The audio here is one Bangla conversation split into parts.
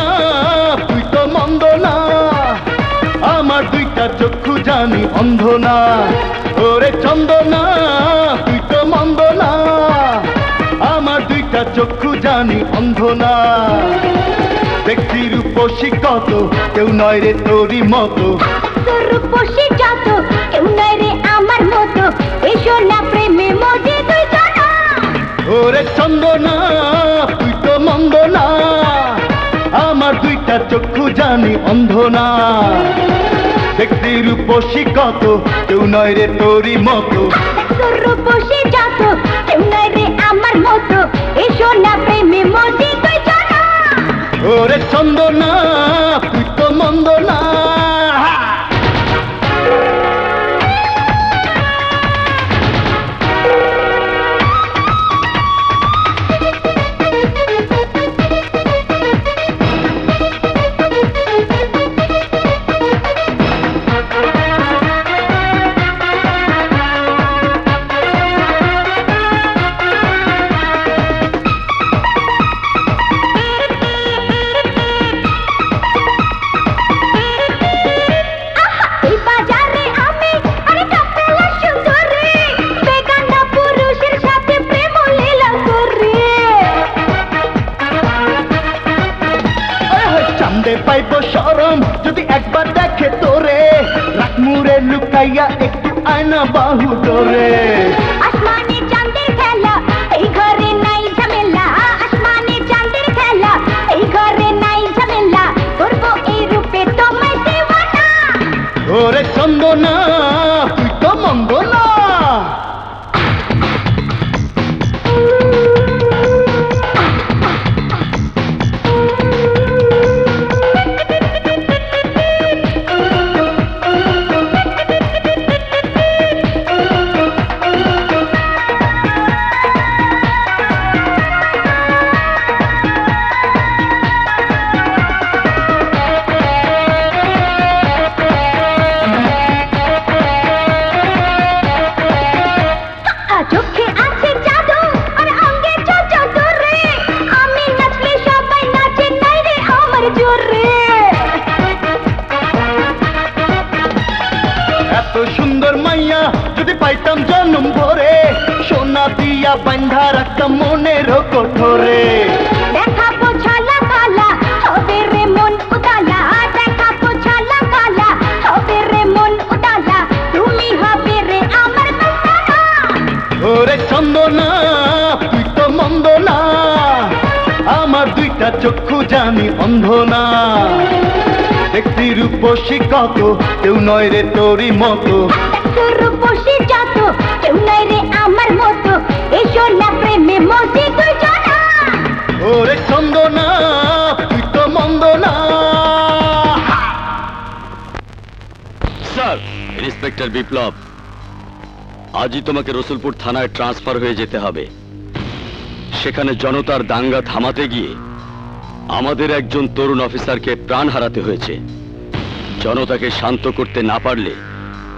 না তুই তো মন্দ না আমার দুইটা চক্ষু জানি অন্ধ না ওরে চন্দনা তুই তো মন্দ না আমার দুইটা চক্ষু জানি অন্ধ না দেখছি রূপসী কত কেউ নয় রে তোরই মতো রূপসী যত কেউ নয় রে আমার মতো এসো না প্রেমে মজে দুই জনা ওরে চন্দনা তুই তো মন্দ না আমার দুইটা চক্ষু জানি অন্ধ না দেখছি রূপসী কত কেউ নয় রে তোরই মতো রূপসী যত কেউ নয় রে আমার মতো এসো না প্রেমে মজে দুই জনা ওরে চন্দনা তুই তো মন্দ না পাইব শরম যদি একবার দেখে তোরে রাত মুড়ে লুকাইয়া একটু আয়না বাহু ধরে আসমানে চাঁদের খেলা এই ঘরে নাই ঝামেলা আসমানে চাঁদের খেলা এই ঘরে নাই ঝামেলা করবো এই রূপে তোমায় দেওয়ানা ওরে চন্দনা তুই তো মন্দ না পাইতাম জন্ম ভরে সোনা দিয়া বান্ধা রাখতাম মনের কঠোরে দেখাবো ছালা কালা হবে রে মন উদালা দেখাবো ছালা কালা হবে রে মন উদালা তুমি হবে রে আমার মস্তানা ওরে চন্দনা তুই তো মন্দ না আমার দুইটা চক্ষু জানি অন্ধ না দেখছি রূপসী কত কেউ নয় রে তোরই মতো রূপসী যত কেউ নাই রে আমার মতো এসো না প্রেমে মজে দুই জনা ওরে চন্দনা তুই তো মন্দ না স্যার ইন্সপেক্টর বিপ্লব আজই তোমাকে রসুলপুর থানায় ট্রান্সফার হয়ে যেতে হবে সেখানে জনতার দাঙ্গা থামাতে গিয়ে আমাদের একজন তরুণ অফিসারকে প্রাণ হারাতে হয়েছে জনতাকে শান্ত করতে না পারলে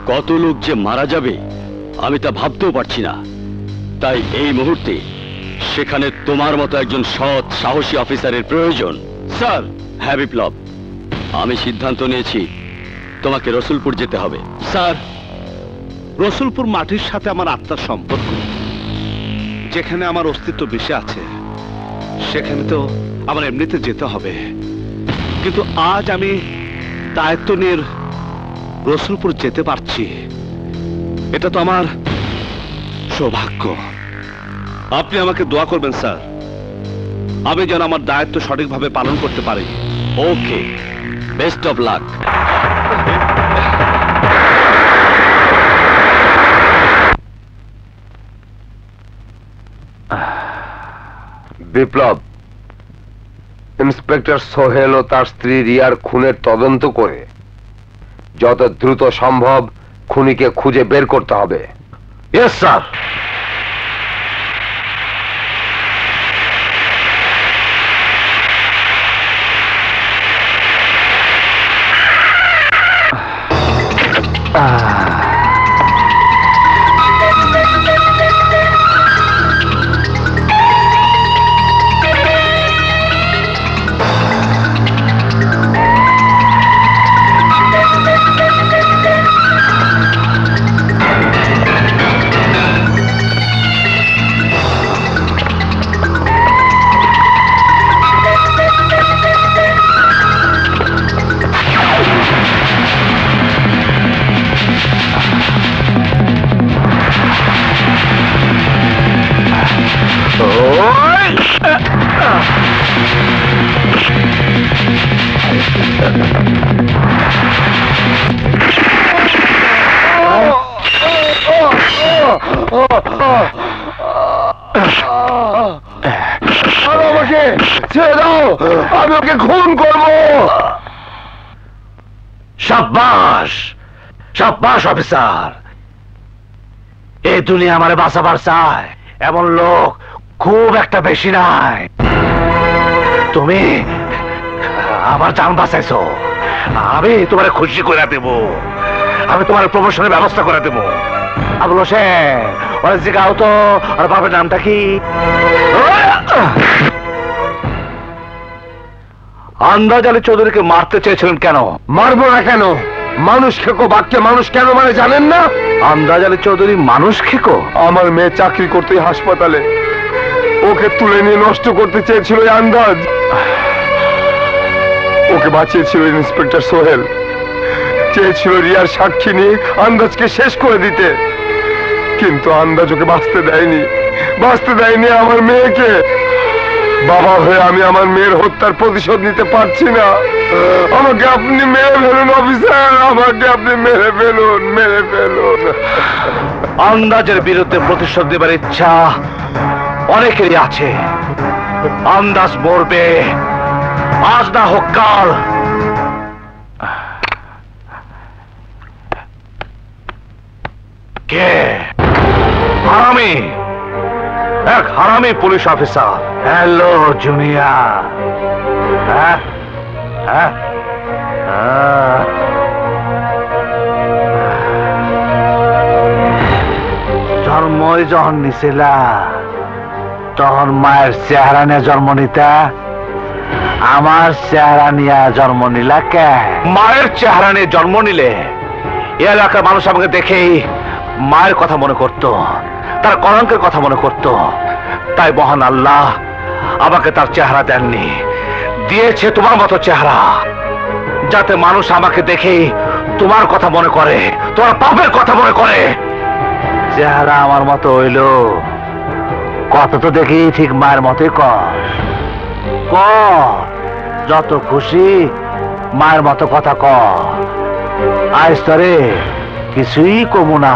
কত লোক যে মারা যাবে আমি তা ভাবতেও পারছি না তাই এই মুহূর্তে সেখানে তোমার মতো একজন সৎ সাহসী অফিসারের প্রয়োজন স্যার হ্যাঁ বিপ্লব আমি সিদ্ধান্ত নিয়েছি তোমাকে রসুলপুর যেতে হবে স্যার রসুলপুর মাটির সাথে আমার আত্মার সম্পর্ক যেখানে আমার অস্তিত্ব বেশি আছে সেখানে তো আমার এমনিতে যেতে হবে কিন্তু আজ আমি দায়িত্ব নিয়ে রসুলপুর যেতে পারছি এটা তো আমার সৌভাগ্য আপনি আমাকে দোয়া করবেন স্যার আমি যেন আমার দায়িত্ব সঠিকভাবে পালন করতে পারি okay best of luck Biplab inspector Sohel ও তার স্ত্রী রিয়ার খুনের তদন্ত করে যত দ্রুত সম্ভব খুনিকে খুঁজে বের করতে হবে ইয়েস স্যার তোমাকে খুন করব। সাব্বাস সাব্বাস অফিসার, এই দুনিয়া আমারে বাঁচাবার চায় এমন লোক খুব একটা বেশি নাই। তুমি আমার জান বাঁচাইছো, আমি তোমার খুশি করে দেব, আমি তোমার প্রমোশনের ব্যবস্থা করে দেব। আবুল হোসেন ওরা জিগাও তো, আর বাবার নামটা কি? আন্দাজ আলী চৌধুরীকে মারতে চেয়েছিলেন কেন? মারবো না কেন? মানুষ খেকো বাক্যে মানুষ কেন মানে জানেন না? আন্দাজ আলী চৌধুরী মানুষ খেকো? আমার মেয়ে চাকরি করতে হাসপাতালে, ওকে তুলে নিয়ে নষ্ট করতে চেয়েছিল আন্দাজ। ওকে বাঁচিয়েছিল ইন্সপেক্টর সোহেল, চেয়েছিল রিয়ার সাক্ষী নিয়ে আন্দাজকে শেষ করে দিতে, কিন্তু আন্দাজ ওকে বাঁচতে দেয়নি আমার মেয়েকে। বাবা হয়ে আমি আমার মেয়ের হত্যার প্রতিশোধ নিতে পারছি না। আমাকে আপনি মেরে ফেলুন অফিসার, আমাকে আপনি মেরে ফেলুন। আন্দাজের বিরুদ্ধে প্রতিশোধ দেবার ইচ্ছা অনেকেরই আছে। আন্দাজ মরবে, আজ না হোক কাল। কে? হারামি, এক হারামি পুলিশ অফিসার। Hello junior. হ্যাঁ হ্যাঁ জন্মই যখন নিছিলা তখন মায়ের চেহারা নিয়ে জন্ম নিতা, আমার চেহারা নিয়ে জন্ম নিলা কে? মায়ের চেহারা নিয়ে জন্ম নিলে এলাকার মানুষ আমাকে দেখেই মায়ের কথা মনে করত, তার কলঙ্কের কথা মনে করত। তাই মহান আল্লাহ আমাকে তার চেহারা দেননি, দিয়েছে তোমার মতো চেহারা, যাতে মানুষ আমাকে দেখেই তোমার কথা মনে করে, তোমার পাপের কথা মনে করে। চেহারা আমার মতো হইল, কত তো দেখি ঠিক মায়ের মতোই ক যত খুশি মায়ের মতো কথা ক। আজ তরে কিছুই কমু না,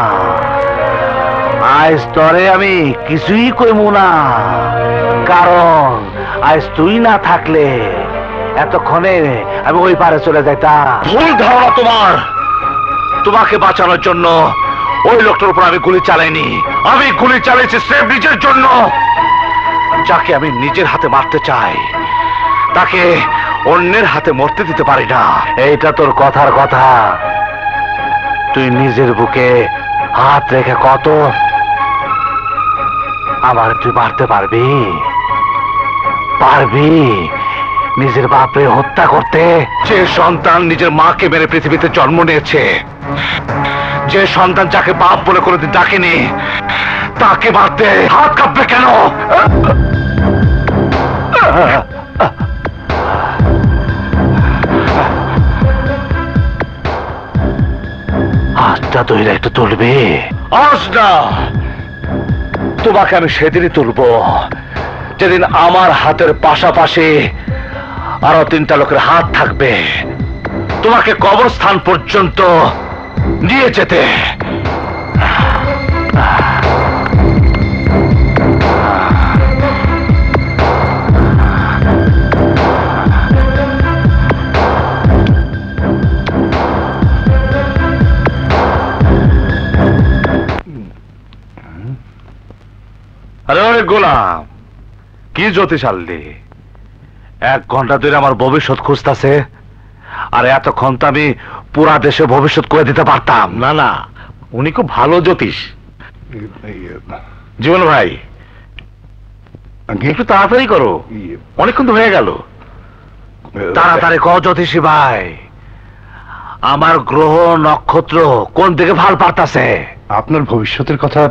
আজ তরে আমি কিছুই কমু না, কারণ আজ তুই না থাকলে এতক্ষণে আমি ওই পারে চলে যাইতাম। ভুল ধারণা তোমার। তোমাকে বাঁচানোর জন্য ওই লোকটার উপর আমি গুলি চালাইনি, আমি গুলি চালিয়েছি স্রেফ নিজের জন্য। যাকে আমি নিজের হাতে মারতে চাই তাকে অন্যের হাতে মরতে দিতে পারি না। এইটা তোর কথার কথা, তুই নিজের বুকে হাত রেখে কত আমার তুই মারতে পারবি? নিজের বাপরে হত্যা করতে? যে সন্তান নিজের মাকে মেরে পৃথিবীতে জন্ম নিয়েছে, যে সন্তান যাকে বাপ বলে কোনোদিন ডাকেনি, তাকে মারতে হাত কাঁপবে কেন? হাতটা তুই একটু তুলবি? আজ না, তোমাকে আমি সেদিনই তুলবো যেদিন আমার হাতের পাশাপাশি আরো 3টা লোকের হাত থাকবে তোমাকে কবরস্থান পর্যন্ত নিয়ে যেতে। আরে গোলাম, কি জ্যোতিষ আনলি? 1 ঘন্টা ধরে আমার ভবিষ্যৎ খুঁজতেছে, আর এতক্ষণ তো আমি পুরা দেশে ভবিষ্যৎ করে দিতে পারতাম। না না, উনি খুব ভালো জ্যোতিষ। জীবন ভাই, একটু তাড়াতাড়ি করো, অনেকক্ষণ তো হয়ে গেল। তাড়াতাড়ি কও জ্যোতিষী ভাই, আমার গ্রহ নক্ষত্র কোন দিকে ভাল পারতাছে? আপনার ভবিষ্যতের কথা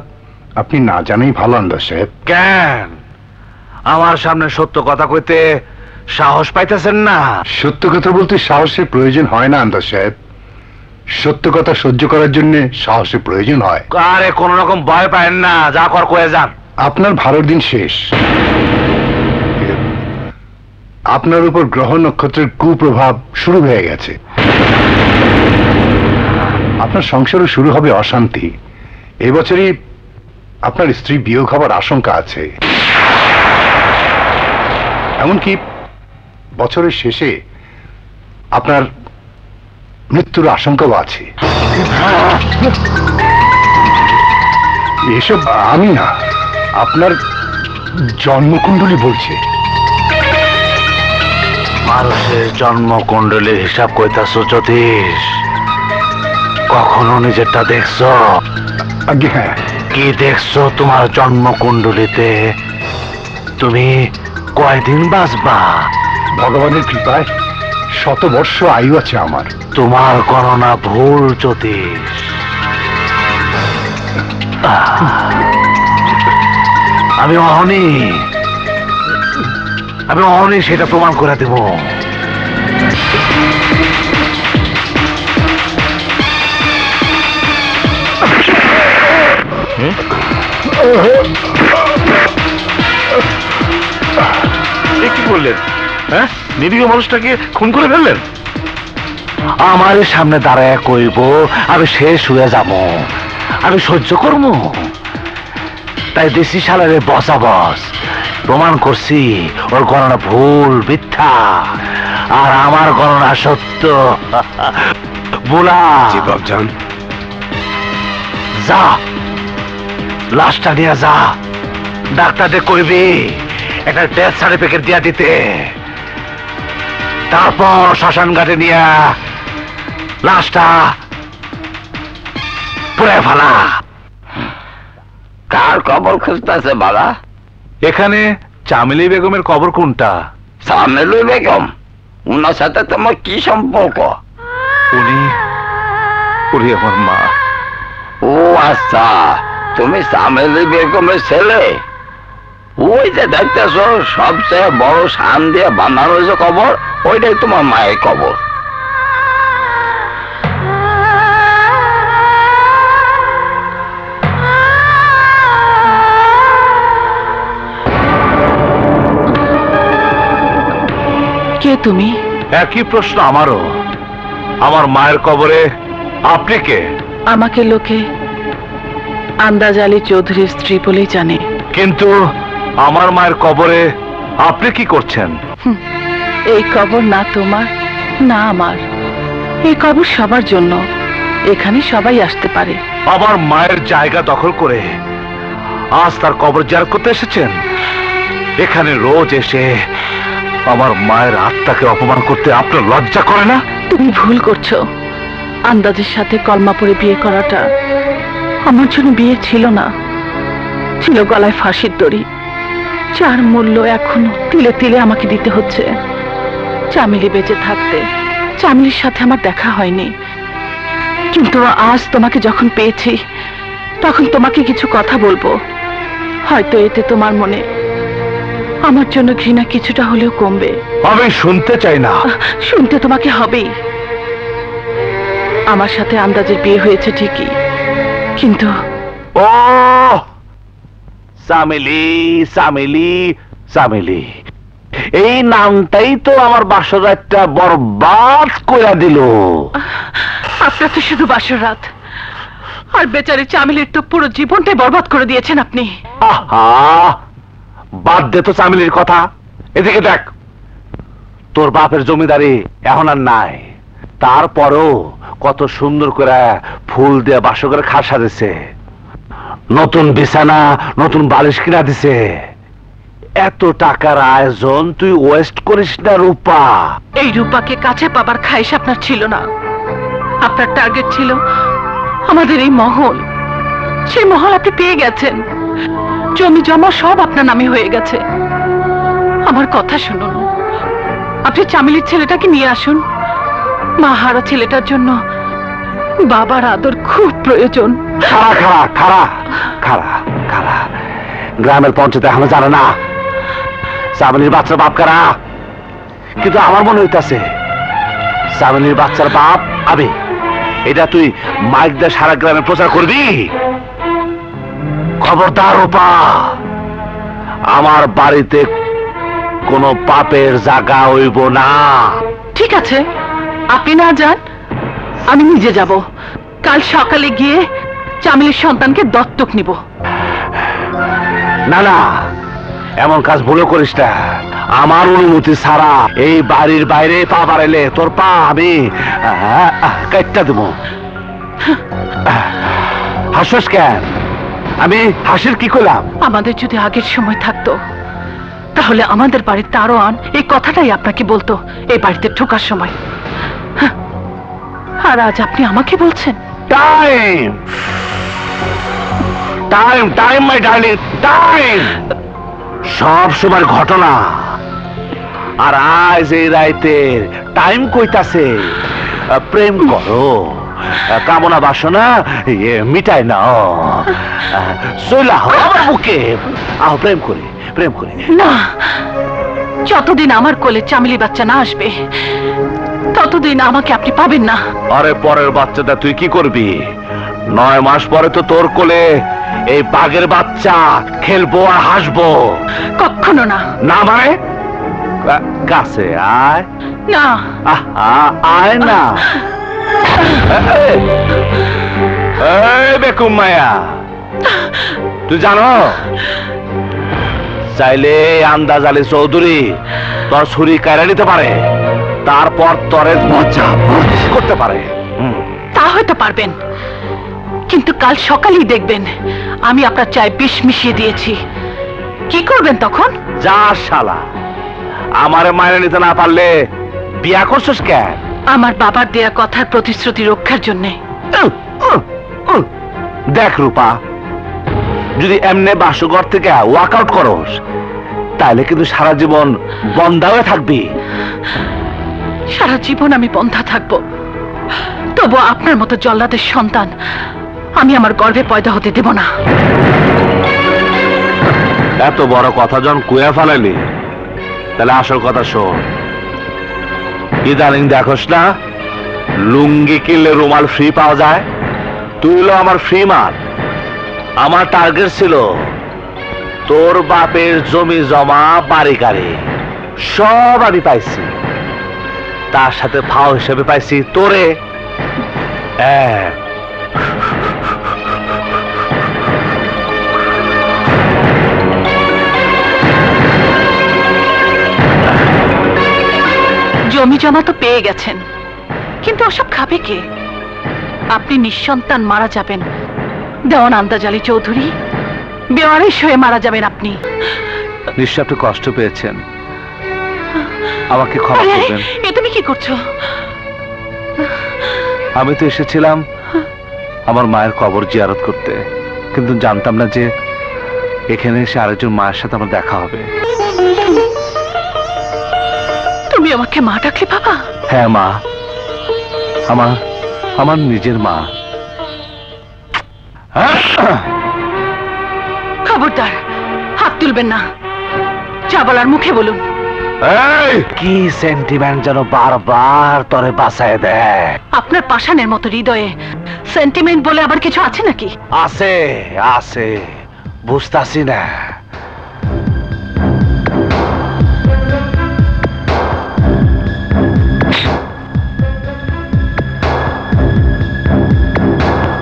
আপনি না জানেই ভালো আন্দাজ সাহেব। কেন আমার সামনে সত্য কথা কইতে সাহস পাইতেছেন না? সত্য কথা বলতে সাহসের প্রয়োজন হয় না আন্দাজ সাহেব, সত্য কথা সহ্য করার জন্য সাহসের প্রয়োজন হয়। আরে কোন রকম ভয় পায়েন না, যা কর কয়ে যান। আপনার ভালোর দিন শেষ। আপনার উপর গ্রহ নক্ষত্রের কুপ্রভাব শুরু হয়ে গেছে। আপনার সংসারও শুরু হবে অশান্তি। এবছরই আপনার স্ত্রী বিয়োগ হবার আশঙ্কা আছে। এমনকি বছরের শেষে আপনার মৃত্যুর আশঙ্কাও আছে। এসব আমি না, আপনার জন্মকুণ্ডলী বলছে। মানুষের জন্মকুণ্ডলীর হিসাব কইতাছ জ্যোতিষ? কখনো নিজেরটা দেখছো? আগে হ্যাঁ। কি দেখছো তোমার জন্মকুণ্ডলীতে? তুমি কয়দিন বাঁচবা? ভগবানের কৃপায় 100 বর্ষ আয়ু আছে আমার। তোমার গণনা ভুল জ্যোতিষ। আমি অহনি সেটা প্রমাণ করে দেব। কি বললেন? হ্যাঁ, নিরীহ মানুষটাকে খুন করে ফেললেন? আমার সামনে দাঁড়ায় কইব আমি শেষ হয়ে যাব, আমি সহ্য করব? তাই দেশি সালারে বসা বস প্রমাণ করছি ওর গণনা ভুল, মিথ্যা, আর আমার গণনা সত্য। বলা বাবজান, যা লাশটা নিয়ে যা, ডাক্তারদের কইবি একটা ডেথ সার্টিফিকেট দিয়া দিতে, তারপর শ্মশান ঘাটে নিয়ে লাশটা পুড়ে ফেলা। কার কবর খুঁজতেছে বাবা? এখানে চামেলি বেগমের কবর কোনটা? সামেলু বেগম? উনার সাথে তোমার কি সম্পর্ক? উনি আমার মা। ও আচ্ছা, তুমি সামেলি বেগমের ছেলে? ওই যে দেখতেছ সবচেয়ে বড় শান দিয়ে বানানো যে কবর, ওইটাই তোমার মায়ের কবর। কে তুমি? একই প্রশ্ন আমারও। আমার মায়ের কবরে আপনি কে? আমাকে লোকে আন্দাজ আলী চৌধুরীর স্ত্রী বলেই জানে। কিন্তু আমার মায়ের কবরে আপনি কি করছেন? এই কবর না তোমার না আমার, এই কবর সবার জন্য। এখানে সবাই আসতে পারে। আমার মায়ের জায়গা দখল করে আজ তার কবর জিয়ারত করতে এসেছেন? এখানে রোজ এসে আমার মায়ের আত্মাকে অপমান করতে আপনার লজ্জা করে না? তুমি ভুল করছো। আন্দাজের সাথে কলমা পড়ে বিয়ে করাটা আমার জন্য বিয়ে ছিল না, ছিল গলায় ফাঁসির দড়ি, যার মূল্য এখনো তিলে তিলে আমাকে দিতে হচ্ছে। চামেলি বেঁচে থাকতে চামেলির সাথে আমার দেখা হয়নি, কিন্তু আজ তোমাকে যখন পেয়েছি তখন তোমাকে কিছু কথা বলবো। হয়তো এতে তোমার মনে আমার জন্য ঘৃণা কিছুটা হলেও কমবে। আমি শুনতে চাই না। শুনতে তোমাকে হবেই। আমার সাথে আন্দাজের বিয়ে হয়েছে ঠিকই, কিন্তু ও চামেলি, চামেলি, চামেলি, এই নামটাই তো আমার বাসরাতটা বরবাদ করে দিল। আপনার তো শুধু বাসর রাত, আর বেচারি চামেলির তো পুরো জীবনটাই বরবাদ করে দিয়েছেন আপনি। আহা, বাদ দে তো চামেলির কথা। এদিকে দেখ, তোর বাপের জমিদারি এখন আর নাই, তারপরও কত সুন্দর করে ফুল দিয়ে বাসর করে খাট সাজেছে, নতুন বিছানা নতুন বালিশ কিনা দিছে। এত টাকার আয়োজন তুই ওয়েস্ট করিস না রূপা। এই রূপাকে কাছে পাবার খাইশ আপনার ছিল না। আপনার টার্গেট ছিল আমাদের এই মহল। সেই মহল আপনি পেয়ে গেছেন, জমি জমা সব আপনার নামে হয়ে গেছে। আমার কথা শুনুন, আপনি চামেলির ছেলেটাকে নিয়ে আসুন। মা হারা ছেলেটার জন্য বাবার আদর খুব প্রয়োজন। খারা খারা খারা খারা খারা, গ্রামের পঞ্চায়েত এখনো জানে না চামেলির বাচ্চার বাপ কারা, কিন্তু আমার মনে হইতাছে চামেলির বাচ্চার বাপ আমি। এটা তুই মাইক দিয়ে সারা গ্রামে প্রচার করবি। খবরদার রূপা, আমার বাড়িতে কোনো পাপের জায়গা হইব না। ঠিক আছে, আপনি না যান, আমি নিজে যাব। কাল সকালে গিয়ে চামেলির সন্তানকে দত্তক নিব। না না, এমন কাজ ভুলও করিস না। আমার অনুমতি ছাড়া এই বাড়ির বাইরে পা বাড়াইলে তোর পা আমি কাটটা দেব। হাসস কেন? আমি হাসির কি করলাম? আমাদের যদি আগের সময় থাকতো তাহলে আমাদের বাড়ির দারোয়ান এই কথাটাই আপনাকে বলতো এই বাড়িতে ঢোকার সময়। আর আজ আপনি আমাকে বলছেন time time time my darling, time সব সময় ঘটনা। আর আজ এই রাইতের টাইম কইতাছে প্রেম করো, কামনা বাসনা মিটাই নাও, চলে আহ আমার বুকে, আহ প্রেম করি প্রেম করি। না, যতদিন আমার কোলে চামেলি বাচ্চা না আসবে ততদিন আমাকে আপনি পাবেন না। আরে পরের বাচ্চাটা তুই কি করবি? 9 মাস পরে তো তোর কোলে এই বাঘের বাচ্চা খেলবো আর হাসবো। কখনো না। না মানে কাছে আয় না। আয় না। এই বেকুম মায়া, তুই জানো চাইলে আন্দাজ আলী চৌধুরী তোর ছুরি কায়রা নিতে পারে, তারপর তরে মজা করতে পারে। তা হয়তো পারবেন, কিন্তু কাল সকালেই দেখবেন আমি আপনার চায়ে বিষ মিশিয়ে দিয়েছি। কি করবেন তখন? যা শালা, আমারে মায়ের নিতে না পারলে বিয়া করছিস কেন? আমার বাবার দেয়া কথার প্রতিশ্রুতি রক্ষার জন্য। দেখ রূপা, যদি এমনি বাসঘর থেকে ওয়াক আউট করস তাহলে কিন্তু সারা জীবন বন্ধা হয়ে থাকবি। সারা জীবন আমি বন্ধা থাকবো, তবু আপনার মতো জল্লাদের সন্তান আমি আমার গর্ভে পয়দা হতে দেব না। এত বড় কথা যখন কুয়া ফেলাইলি, তাহলে আসল কথা শোন। ইদানিং দেখোস না লুঙ্গি কিনলে রুমাল ফ্রি পাওয়া যায়? তুই হলো আমার ফ্রি মাল। আমার টার্গেট ছিল তোর বাপের জমি জমা বাড়ি গাড়ি সব আমি পাইছি, তার সাথে ফাও হিসেবে পাইছি তোরে। জমি জমা তো পেয়ে গেছেন, কিন্তু ওসব খাবে কে? আপনি নিঃসন্তান মারা যাবেন, দেওয়ান আন্দাজ আলী চৌধুরী বেওয়ারিশ হয়ে মারা যাবেন আপনি। নিশ্চয় আপনি কষ্ট পেয়েছেন, আমাকে ক্ষমা করবেন। এ তুমি কি করছো? আমি তো এসেছিলাম আমার মায়ের কবর জিয়ারত করতে, কিন্তু জানতাম না যে এখানে এসে আরেকজন মায়ের সাথে আমার দেখা হবে। তুমি আমাকে মা ডাকলে বাবা? হ্যাঁ মা, আমার নিজের মা। খবরদার, হাত তুলবেন না, যা বলার মুখে বলুন। কি সেন্টিমেন্ট যেন বারবার তরে বাঁচায় দেয়। আপনার পাষাণের মতো হৃদয়ে সেন্টিমেন্ট বলে আবার কিছু আছে নাকি? আছে আছে, বুঝতাছি না।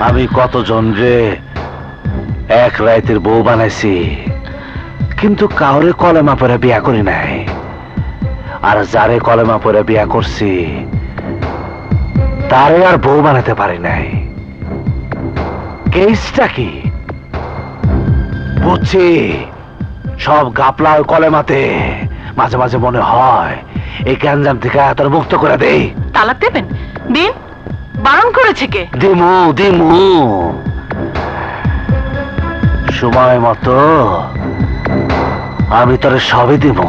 আমি কতজন রে এক রাইতের বউ বানাইছি, কিন্তু কাউরে কলেমা পরে বিয়া করি নাই। আর যারে কলেমা পরে বিয়া করছি তারে আর বউ বানাতে পারি নাই। কেসটা কি বুঝছি, সব গাপলা কলেমাতে। মাঝে মাঝে মনে হয় এই গ্যাঞ্জাম থেকে তোর মুক্ত করে দেই। তালাক দেবেন? দিন, বারণ করেছে কে? দিমু দিমু, সময় মতো আমি তোরে সবই দিব।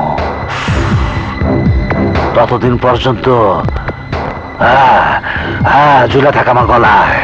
ততদিন পর্যন্ত ঝুলে থাকা আমার গলায়।